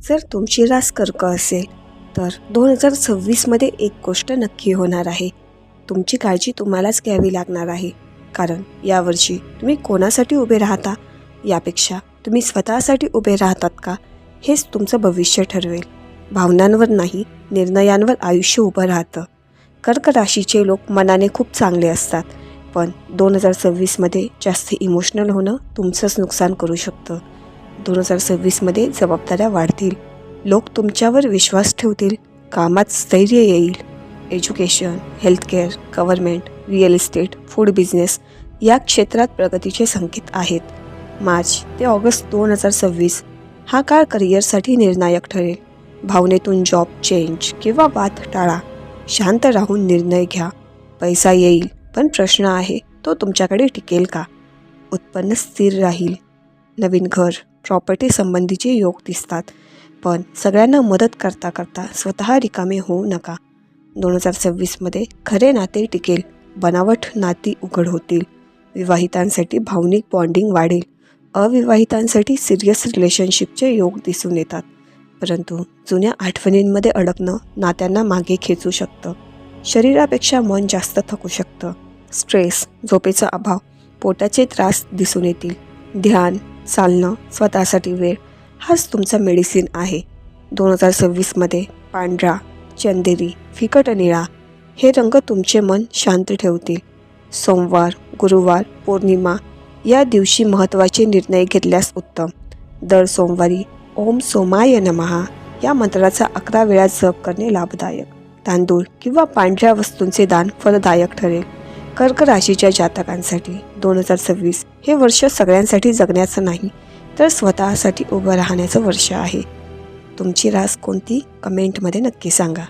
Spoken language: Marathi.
जर तुमची रास कर्क असेल तर 2026मध्ये एक गोष्ट नक्की होणार आहे. तुमची काळजी तुम्हालाच घ्यावी लागणार आहे. कारण यावर्षी तुम्ही कोणासाठी उभे राहता यापेक्षा तुम्ही स्वतःसाठी उभे राहतात का हेच तुमचं भविष्य ठरवेल. भावनांवर नाही, निर्णयांवर आयुष्य उभं राहतं. कर्क राशीचे लोक मनाने खूप चांगले असतात, पण 2026मध्ये जास्त इमोशनल होणं तुमचंच नुकसान करू शकतं. 2026मध्ये जबाबदाऱ्या वाढतील, लोक तुमच्यावर विश्वास ठेवतील, कामात स्थैर्य येईल. Education, healthcare, government, real estate, food business या क्षेत्रात प्रगतीचे संकेत आहेत. मार्च ते ऑगस्ट 2026 हा काळ करिअरसाठी निर्णायक ठरेल. भावनेतून जॉब चेंज किंवा वाद टाळा. शांत राहून निर्णय घ्या. पैसा येईल, पण प्रश्न आहे तो तुमच्याकडे टिकेल का? उत्पन्न स्थिर राहील. नवीन घर, प्रॉपर्टी संबंधीचे योग दिसतात, पण सगळ्यांना मदत करता करता स्वतः रिकामे होऊ नका. 2026मध्ये खरे नाते टिकेल, बनावट नाती उघड होतील. विवाहितांसाठी भावनिक बॉन्डिंग वाढेल. अविवाहितांसाठी सिरियस रिलेशनशिपचे योग दिसून येतात. परंतु जुन्या आठवणींमध्ये अडकणं नात्यांना मागे खेचू शकतं. शरीरापेक्षा मन जास्त थकू शकतं. स्ट्रेस, झोपेचा अभाव, पोटाचे त्रास दिसून येतील. ध्यान, चालणं, स्वतःसाठी वेळ हाच तुमचा मेडिसिन आहे. 2026मध्ये पांढरा, चंदेरी, फिकट निळा हे रंग तुमचे मन शांत ठेवतील. सोमवार, गुरुवार, पौर्णिमा या दिवशी महत्त्वाचे निर्णय घेतल्यास उत्तम. दर सोमवारी ओम सोमाय नमः या मंत्राचा 11 वेळा जप करणे लाभदायक. तांदूळ किंवा पांढऱ्या वस्तूंचे दान फलदायक ठरेल. कर्क राशीच्या जातकांसाठी 2026 हे वर्ष सगळ्यांसाठी जगण्याचं नाही, तर स्वतःसाठी उभं राहण्याचं वर्ष आहे. तुमची रास कोणती कमेंटमध्ये नक्की सांगा.